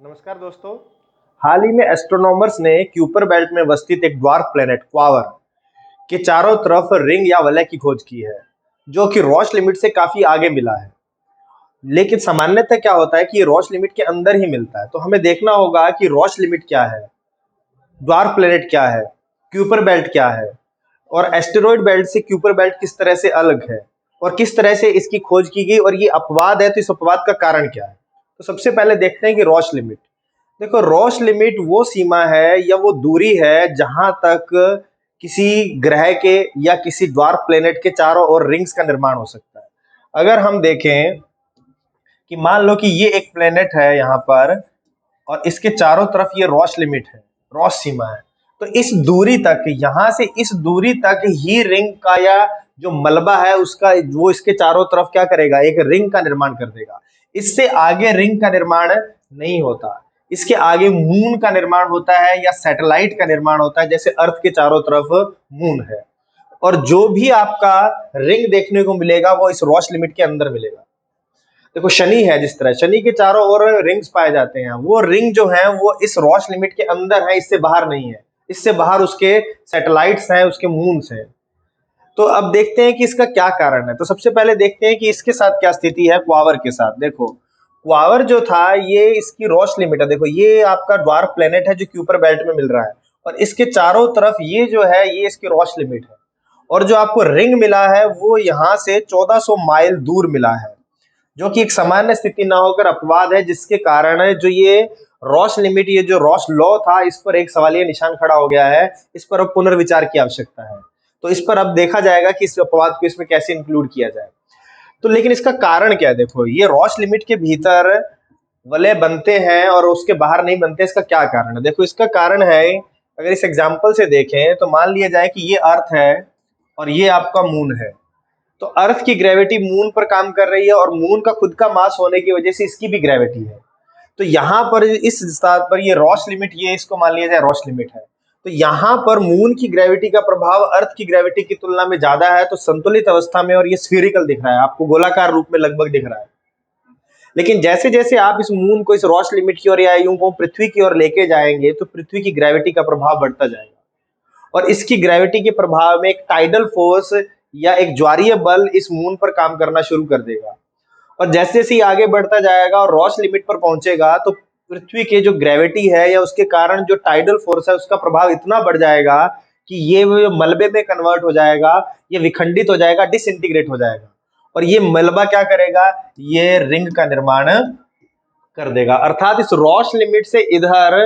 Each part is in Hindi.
नमस्कार दोस्तों। हाल ही में एस्ट्रोनॉमर्स ने क्यूपर बेल्ट में अवस्थित एक ड्वार्फ प्लेनेट क्वावर के चारों तरफ रिंग या वलय की खोज की है, जो कि रोश लिमिट से काफी आगे मिला है। लेकिन सामान्यतः क्या होता है कि ये रोश लिमिट के अंदर ही मिलता है, तो हमें देखना होगा कि रोश लिमिट क्या है, ड्वार्फ प्लेनेट क्या है, क्यूपर बेल्ट क्या है, और एस्टेरॉयड बेल्ट से क्यूपर बेल्ट किस तरह से अलग है, और किस तरह से इसकी खोज की गई, और ये अपवाद है तो इस अपवाद का कारण क्या है। तो सबसे पहले देखते हैं कि रोश लिमिट। देखो, रोश लिमिट वो सीमा है या वो दूरी है जहां तक किसी ग्रह के या किसी ड्वार्फ प्लेनेट के चारों ओर रिंग्स का निर्माण हो सकता है। अगर हम देखें कि मान लो कि ये एक प्लेनेट है यहाँ पर, और इसके चारों तरफ ये रोश लिमिट है, रोश सीमा है, तो इस दूरी तक, यहां से इस दूरी तक ही रिंग का या जो मलबा है उसका, वो इसके चारों तरफ क्या करेगा, एक रिंग का निर्माण कर देगा। इससे आगे रिंग का निर्माण नहीं होता। इसके आगे मून का निर्माण होता है या सैटेलाइट का निर्माण होता है, जैसे अर्थ के चारों तरफ मून है। और जो भी आपका रिंग देखने को मिलेगा वो इस रोश लिमिट के अंदर मिलेगा। देखो, शनि है, जिस तरह शनि के चारों ओर रिंग्स पाए जाते हैं, वो रिंग जो है वो इस रोश लिमिट के अंदर है, इससे बाहर नहीं है। इससे बाहर उसके सैटेलाइट्स हैं, उसके मून्स हैं। तो अब देखते हैं कि इसका क्या कारण है। तो सबसे पहले देखते हैं कि इसके साथ क्या स्थिति है क्वावर के साथ। देखो, क्वावर जो था ये इसकी रोश लिमिट है। देखो, ये आपका ड्वार्फ प्लेनेट है जो क्यूपर बेल्ट में मिल रहा है, और इसके चारों तरफ ये जो है ये इसकी रोश लिमिट है। और जो आपको रिंग मिला है वो यहाँ से 1400 माइल दूर मिला है, जो कि एक सामान्य स्थिति ना होकर अपवाद है, जिसके कारण जो ये रोश लिमिट, ये जो रोश लॉ था, इस पर एक सवालिया निशान खड़ा हो गया है। इस पर अब पुनर्विचार की आवश्यकता है। तो इस पर अब देखा जाएगा कि इस अपवाद को इसमें कैसे इंक्लूड किया जाए। तो लेकिन इसका कारण क्या है? देखो, ये रोश लिमिट के भीतर वलय बनते हैं और उसके बाहर नहीं बनते। इसका क्या कारण है? देखो, इसका कारण है, अगर इस एग्जाम्पल से देखें तो मान लिया जाए कि ये अर्थ है और ये आपका मून है। तो अर्थ की ग्रेविटी मून पर काम कर रही है, और मून का खुद का मास होने की वजह से इसकी भी ग्रेविटी है। तो यहाँ पर इस स्थान पर ये रोश लिमिट, ये इसको मान लिया जाए रोश लिमिट है। तो यहाँ पर मून की ग्रेविटी का प्रभाव अर्थ की ग्रेविटी की तुलना में ज्यादा है, तो संतुलित अवस्था में, और ये स्फीरिकल दिख रहा है आपको, गोलाकार रूप में लगभग दिख रहा है। लेकिन जैसे जैसे आप इस मून को इस रोश लिमिट की ओर या यूं को पृथ्वी की ओर लेके जाएंगे, तो पृथ्वी की ग्रेविटी का प्रभाव बढ़ता जाएगा, और इसकी ग्रेविटी के प्रभाव में एक टाइडल फोर्स या एक ज्वारीय बल इस मून पर काम करना शुरू कर देगा। और जैसे जैसे आगे बढ़ता जाएगा और रोश लिमिट पर पहुंचेगा, तो पृथ्वी के जो ग्रेविटी है या उसके कारण जो टाइडल फोर्स है उसका प्रभाव इतना बढ़ जाएगा कि ये मलबे में कन्वर्ट हो जाएगा, ये विखंडित हो जाएगा, डिसइंटीग्रेट हो जाएगा। और ये मलबा क्या करेगा, ये रिंग का निर्माण कर देगा। अर्थात इस रोश लिमिट से इधर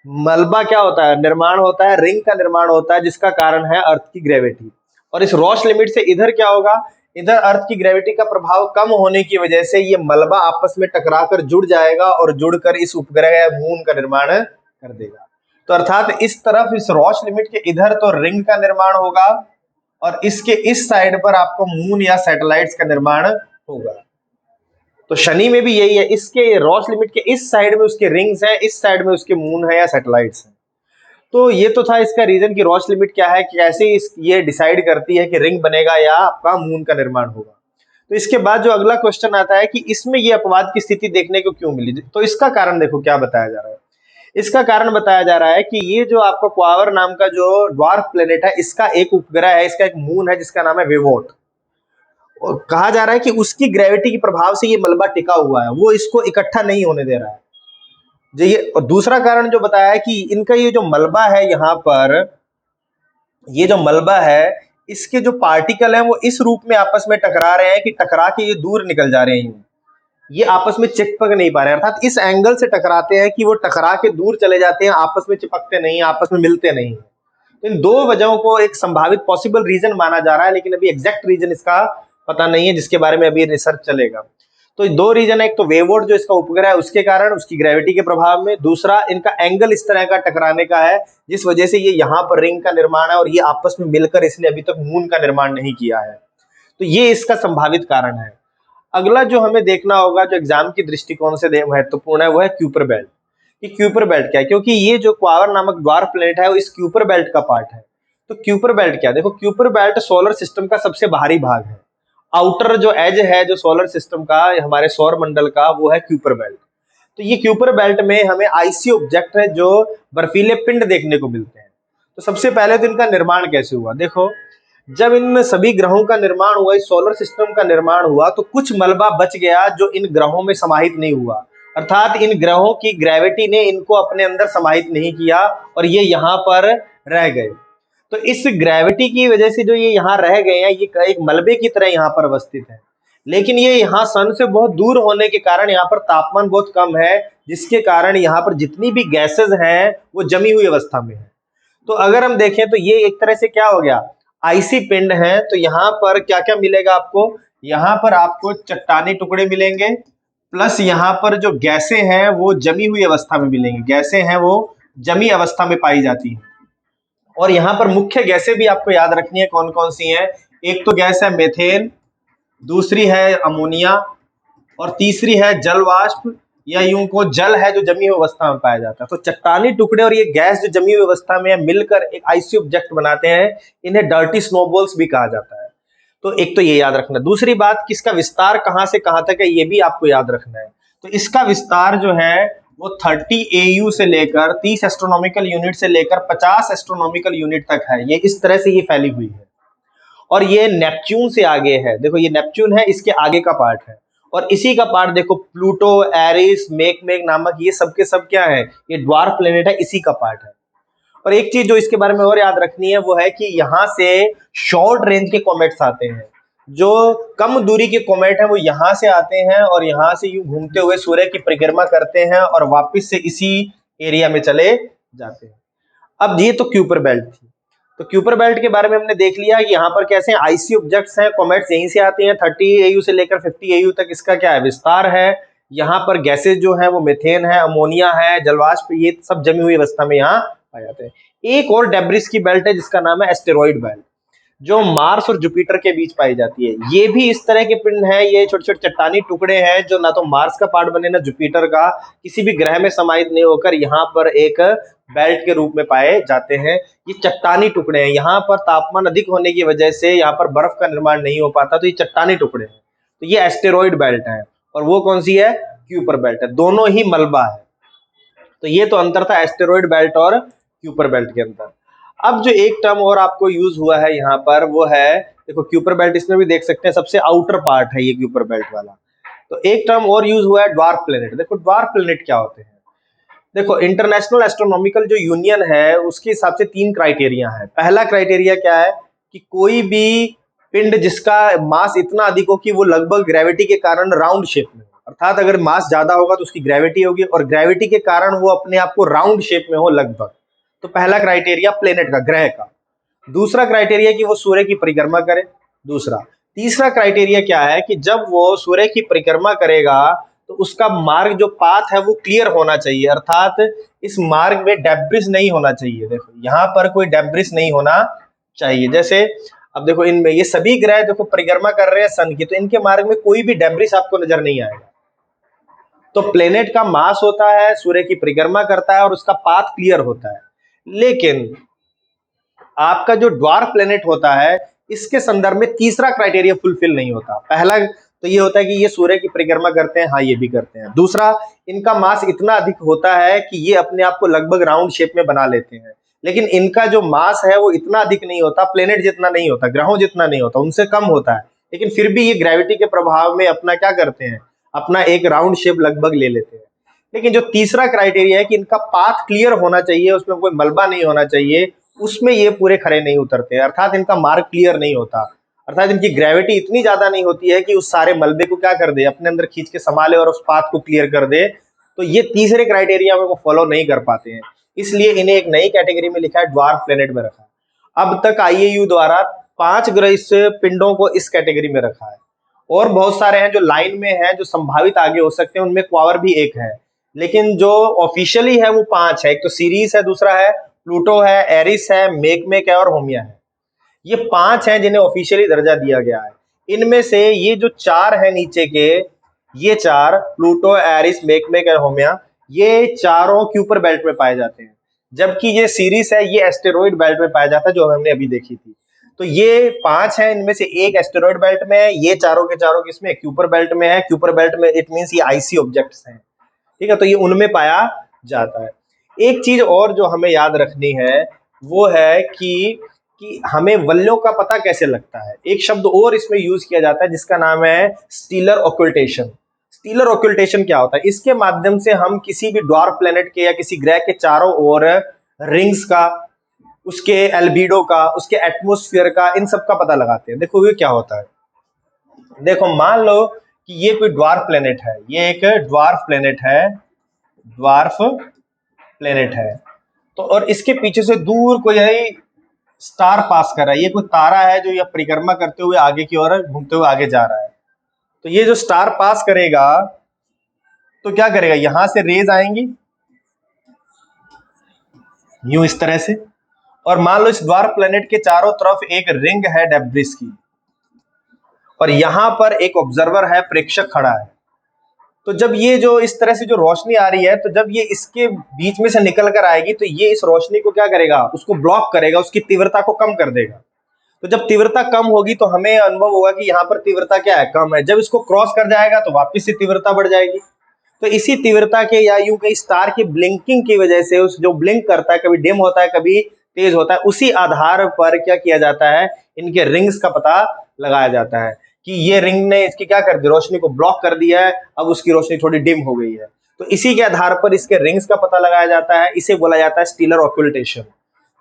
मलबा क्या होता है, निर्माण होता है, रिंग का निर्माण होता है, जिसका कारण है अर्थ की ग्रेविटी। और इस रोश लिमिट से इधर क्या होगा, इधर अर्थ की ग्रेविटी का प्रभाव कम होने की वजह से ये मलबा आपस में टकराकर जुड़ जाएगा, और जुड़कर इस उपग्रह या मून का निर्माण कर देगा। तो अर्थात इस तरफ, इस रोश लिमिट के इधर तो रिंग का निर्माण होगा, और इसके इस साइड पर आपको मून या सैटेलाइट्स का निर्माण होगा। तो शनि में भी यही है, इसके रोश लिमिट के इस साइड में उसके रिंग्स हैं, इस साइड में उसके मून है या सैटेलाइट्स हैं। तो ये तो था इसका रीजन कि रोश लिमिट क्या है, कैसे ये डिसाइड करती है कि रिंग बनेगा या आपका मून का निर्माण होगा। तो इसके बाद जो अगला क्वेश्चन आता है कि इसमें ये अपवाद की स्थिति देखने को क्यों मिली। तो इसका कारण देखो क्या बताया जा रहा है। इसका कारण बताया जा रहा है कि ये जो आपका क्वावर नाम का जो ड्वार्फ प्लेनेट है, इसका एक उपग्रह है, इसका एक मून है जिसका नाम है विवोट। और कहा जा रहा है कि उसकी ग्रेविटी के प्रभाव से ये मलबा टिका हुआ है, वो इसको इकट्ठा नहीं होने दे रहा है। जो ये, और दूसरा कारण जो बताया है कि इनका ये जो मलबा है यहाँ पर, ये जो मलबा है, इसके जो पार्टिकल हैं वो इस रूप में आपस में टकरा रहे हैं कि टकरा के ये दूर निकल जा रहे हैं। ये आपस में चिपक नहीं पा रहे हैं, अर्थात इस एंगल से टकराते हैं कि वो टकरा के दूर चले जाते हैं, आपस में चिपकते नहीं, आपस में मिलते नहीं। तो इन दो वजहों को एक संभावित पॉसिबल रीजन माना जा रहा है, लेकिन अभी एग्जैक्ट रीजन इसका पता नहीं है, जिसके बारे में अभी रिसर्च चलेगा। तो दो रीजन है, एक तो वेवोट जो इसका उपग्रह है उसके कारण, उसकी ग्रेविटी के प्रभाव में, दूसरा इनका एंगल इस तरह का टकराने का है जिस वजह से ये यहाँ पर रिंग का निर्माण है, और ये आपस में मिलकर इसने अभी तक मून का निर्माण नहीं किया है। तो ये इसका संभावित कारण है। अगला जो हमें देखना होगा, जो एग्जाम की दृष्टिकोण से महत्वपूर्ण है, वो है क्यूपर बेल्ट। कि क्यूपर बेल्ट क्या है, क्योंकि ये जो क्वावर नामक ड्वार्फ प्लेनेट है वो इस क्यूपर बेल्ट का पार्ट है। तो क्यूपर बेल्ट क्या है? देखो, क्यूपर बेल्ट सोलर सिस्टम का सबसे बाहरी भाग है। आउटर जो एज है जो सोलर सिस्टम का, हमारे सौर मंडल का, वो है क्यूपर बेल्ट। तो ये क्यूपर बेल्ट में हमें आइसी ऑब्जेक्ट है जो बर्फीले पिंड देखने को मिलते हैं। तो सबसे पहले तो इनका निर्माण कैसे हुआ, देखो जब इन सभी ग्रहों का निर्माण हुआ, इस सोलर सिस्टम का निर्माण हुआ, तो कुछ मलबा बच गया जो इन ग्रहों में समाहित नहीं हुआ, अर्थात इन ग्रहों की ग्रेविटी ने इनको अपने अंदर समाहित नहीं किया और ये यहाँ पर रह गए। तो इस ग्रेविटी की वजह से जो ये यहाँ रह गए हैं, ये एक मलबे की तरह यहाँ पर अवस्थित है। लेकिन ये यहाँ सन से बहुत दूर होने के कारण यहाँ पर तापमान बहुत कम है, जिसके कारण यहाँ पर जितनी भी गैसेज हैं वो जमी हुई अवस्था में है। तो अगर हम देखें तो ये एक तरह से क्या हो गया, आइसी पिंड है। तो यहाँ पर क्या क्या मिलेगा आपको, यहाँ पर आपको चट्टानी टुकड़े मिलेंगे, प्लस यहाँ पर जो गैसें हैं वो जमी हुई अवस्था में मिलेंगी। गैसें हैं वो जमी अवस्था में पाई जाती हैं। और यहाँ पर मुख्य गैसें भी आपको याद रखनी है कौन कौन सी हैं। एक तो गैस है मेथेन, दूसरी है अमोनिया, और तीसरी है जल वाष्प, या यूं को जल है जो जमी हुई अवस्था में पाया जाता है। तो चट्टानी टुकड़े और ये गैस जो जमी हुई अवस्था में है मिलकर एक आइसी ऑब्जेक्ट बनाते हैं, इन्हें डर्टी स्नोबॉल्स भी कहा जाता है। तो एक तो ये याद रखना। दूसरी बात कि इसका विस्तार कहां से कहां तक है ये भी आपको याद रखना है। तो इसका विस्तार जो है वो 30 AU से लेकर 30 एस्ट्रोनॉमिकल यूनिट से लेकर 50 एस्ट्रोनॉमिकल यूनिट तक है। ये इस तरह से ये फैली हुई है और ये नेपच्यून से आगे है। देखो ये नेपच्यून है, इसके आगे का पार्ट है। और इसी का पार्ट देखो प्लूटो, एरिस, मेकमेक नामक ये सब के सब क्या है, ये ड्वार्फ प्लेनेट है, इसी का पार्ट है। और एक चीज जो इसके बारे में और याद रखनी है वो है कि यहाँ से शॉर्ट रेंज के कॉमेट्स आते हैं। जो कम दूरी के कॉमेट हैं वो यहाँ से आते हैं और यहाँ से यूं घूमते हुए सूर्य की परिक्रमा करते हैं और वापस से इसी एरिया में चले जाते हैं। अब ये तो क्यूपर बेल्ट थी। तो क्यूपर बेल्ट के बारे में हमने देख लिया कि यहाँ पर कैसे आईसी ऑब्जेक्ट्स हैं, कॉमेट्स यहीं से आते हैं। 30 AU से लेकर 50 AU तक इसका क्या है, विस्तार है। यहाँ पर गैसेज जो है वो मीथेन है, अमोनिया है, जलवाष्प, ये सब जमी हुई अवस्था में यहाँ पाए जाते हैं। एक और डेब्रिस की बेल्ट है जिसका नाम है एस्टेरॉइड बेल्ट, जो मार्स और जुपिटर के बीच पाई जाती है। ये भी इस तरह के पिंड हैं, ये छोटे छोटे चट्टानी टुकड़े हैं जो ना तो मार्स का पार्ट बने ना जुपिटर का, किसी भी ग्रह में समाहित नहीं होकर यहाँ पर एक बेल्ट के रूप में पाए जाते हैं। ये चट्टानी टुकड़े हैं, यहाँ पर तापमान अधिक होने की वजह से यहाँ पर बर्फ का निर्माण नहीं हो पाता, तो ये चट्टानी टुकड़े हैं। तो ये एस्टेरॉइड बेल्ट है और वो कौन सी है, क्यूपर बेल्ट है। दोनों ही मलबा है। तो ये तो अंतर था एस्टेरॉइड बेल्ट और क्यूपर बेल्ट के अंदर। अब जो एक टर्म और आपको यूज हुआ है यहाँ पर वो है, देखो क्यूपर बेल्ट इसमें भी देख सकते हैं, सबसे आउटर पार्ट है ये क्यूपर बेल्ट वाला। तो एक टर्म और यूज हुआ है ड्वार्फ प्लेनेट। देखो ड्वार्फ प्लेनेट क्या होते हैं, देखो इंटरनेशनल एस्ट्रोनॉमिकल जो यूनियन है उसके हिसाब से 3 क्राइटेरिया है। पहला क्राइटेरिया क्या है कि कोई भी पिंड जिसका मास इतना अधिक हो कि वो लगभग ग्रेविटी के कारण राउंड शेप में हो, अर्थात अगर मास ज्यादा होगा तो उसकी ग्रेविटी होगी और ग्रेविटी के कारण वो अपने आप को राउंड शेप में हो लगभग। तो पहला क्राइटेरिया प्लेनेट का, ग्रह का। दूसरा क्राइटेरिया कि वो सूर्य की परिक्रमा करे, दूसरा। तीसरा क्राइटेरिया क्या है कि जब वो सूर्य की परिक्रमा करेगा तो उसका मार्ग जो पाथ है वो क्लियर होना चाहिए, अर्थात इस मार्ग में डेब्रिस नहीं होना चाहिए। देखो यहाँ पर कोई डेब्रिस नहीं होना चाहिए। जैसे अब देखो इनमें ये सभी ग्रह देखो परिक्रमा कर रहे हैं सन की, तो इनके मार्ग में कोई भी डेब्रिस आपको नजर नहीं आएगा। तो प्लेनेट का मास होता है, सूर्य की परिक्रमा करता है और उसका पाथ क्लियर होता है। लेकिन आपका जो ड्वार्फ प्लेनेट होता है इसके संदर्भ में तीसरा क्राइटेरिया फुलफिल नहीं होता। पहला तो ये होता है कि ये सूर्य की परिक्रमा करते हैं, हाँ ये भी करते हैं। दूसरा, इनका मास इतना अधिक होता है कि ये अपने आप को लगभग राउंड शेप में बना लेते हैं। लेकिन इनका जो मास है वो इतना अधिक नहीं होता, प्लेनेट जितना नहीं होता, ग्रहों जितना नहीं होता, उनसे कम होता है। लेकिन फिर भी ये ग्रेविटी के प्रभाव में अपना क्या करते हैं, अपना एक राउंड शेप लगभग ले लेते हैं। लेकिन जो तीसरा क्राइटेरिया है कि इनका पाथ क्लियर होना चाहिए, उसमें कोई मलबा नहीं होना चाहिए, उसमें ये पूरे खरे नहीं उतरते, अर्थात इनका मार्ग क्लियर नहीं होता, अर्थात इनकी ग्रेविटी इतनी ज्यादा नहीं होती है कि उस सारे मलबे को क्या कर दे, अपने अंदर खींच के संभाले और उस पाथ को क्लियर कर दे। तो ये तीसरे क्राइटेरिया में वो फॉलो नहीं कर पाते हैं, इसलिए इन्हें एक नई कैटेगरी में लिखा है, ड्वार्फ प्लेनेट में रखा है। अब तक IAU द्वारा 5 ग्रह इस पिंडों को इस कैटेगरी में रखा है और बहुत सारे हैं जो लाइन में हैं, जो संभावित आगे हो सकते हैं, उनमें क्वावर भी एक है। लेकिन जो ऑफिशियली है वो 5 है। एक तो सीरीज है, दूसरा है प्लूटो है, एरिस है, मेकमेक है और होमिया है। ये 5 हैं जिन्हें ऑफिशियली दर्जा दिया गया है। इनमें से ये जो 4 है नीचे के, ये 4 प्लूटो, एरिस, मेकमेक और होमिया, ये चारों क्यूपर बेल्ट में पाए जाते हैं। जबकि ये सीरीज है, ये एस्टेरॉइड बेल्ट में पाया जाता है, जो हमने अभी देखी थी। तो ये 5 है, इनमें से एक एस्टेरॉइड बेल्ट में है, ये चारों के चारों किसमें, क्यूपर बेल्ट में है। क्यूपर बेल्ट में इट मींस ये आईसी ऑब्जेक्ट्स हैं। ठीक है, तो ये उनमें पाया जाता है। एक चीज और जो हमें याद रखनी है वो है कि हमें वल्यों का पता कैसे लगता है। एक शब्द और इसमें यूज किया जाता है जिसका नाम है स्टीलर ऑक्युल्टेशन। स्टीलर ऑक्युल्टेशन क्या होता है? इसके माध्यम से हम किसी भी ड्वार्फ प्लेनेट के या किसी ग्रह के चारों ओर रिंग्स का, उसके एल्बिडो का, उसके एटमोस्फियर का, इन सब का पता लगाते हैं। देखो ये क्या होता है, देखो मान लो कि ये कोई ड्वार्फ प्लेनेट है, ये एक ड्वार्फ प्लेनेट है, ड्वार्फ प्लेनेट है। तो और इसके पीछे से दूर कोई है स्टार पास कर रहा है, ये कोई तारा है जो ये परिक्रमा करते हुए आगे की ओर घूमते हुए आगे जा रहा है। तो ये जो स्टार पास करेगा तो क्या करेगा, यहां से रेज आएंगी यूं इस तरह से, और मान लो इस ड्वार्फ प्लेनेट के चारों तरफ एक रिंग है डेब्रिस की, और यहां पर एक ऑब्जर्वर है, प्रेक्षक खड़ा है। तो जब ये जो इस तरह से जो रोशनी आ रही है, तो जब ये इसके बीच में से निकल कर आएगी तो ये इस रोशनी को क्या करेगा, उसको ब्लॉक करेगा, उसकी तीव्रता को कम कर देगा। तो जब तीव्रता कम होगी तो हमें अनुभव होगा कि यहाँ पर तीव्रता क्या है, कम है। जब इसको क्रॉस कर जाएगा तो वापस से तीव्रता बढ़ जाएगी। तो इसी तीव्रता के या यूं कहीं स्टार की ब्लिंकिंग की वजह से, उस जो ब्लिंक करता है, कभी डिम होता है कभी तेज होता है, उसी आधार पर क्या किया जाता है, इनके रिंग्स का पता लगाया जाता है कि ये रिंग ने इसकी क्या कर दी, रोशनी को ब्लॉक कर दिया है, अब उसकी रोशनी थोड़ी डिम हो गई है। तो इसी के आधार पर इसके रिंग्स का पता लगाया जाता है। इसे बोला जाता है स्टीलर ऑक्युल्टेशन।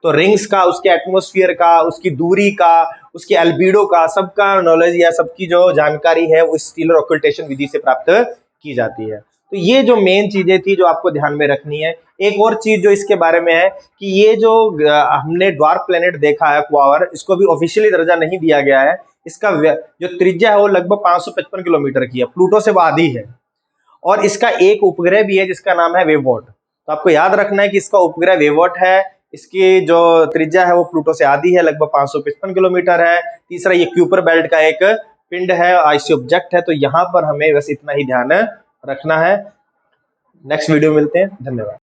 तो रिंग्स का, उसके एटमॉस्फेयर का, उसकी दूरी का, उसके एल्बिडो का, सबका नॉलेज या सबकी जो जानकारी है वो स्टीलर ऑक्युल्टेशन विधि से प्राप्त की जाती है। तो ये जो मेन चीजें थी जो आपको ध्यान में रखनी है। एक और चीज जो इसके बारे में है कि ये जो हमने ड्वार्फ प्लेनेट देखा है क्वावर, इसको भी ऑफिशियली दर्जा नहीं दिया गया है। इसका जो त्रिज्या है वो लगभग 555 किलोमीटर की है, प्लूटो से आधी है। और इसका एक उपग्रह भी है जिसका नाम है वेवॉट। तो आपको याद रखना है कि इसका उपग्रह वेवॉट है, इसकी जो त्रिज्या है वो प्लूटो से आधी है, लगभग 555 किलोमीटर है। तीसरा, ये क्यूपर बेल्ट का एक पिंड है, आईसी ऑब्जेक्ट है। तो यहाँ पर हमें बस इतना ही ध्यान रखना है। नेक्स्ट वीडियो मिलते हैं, धन्यवाद।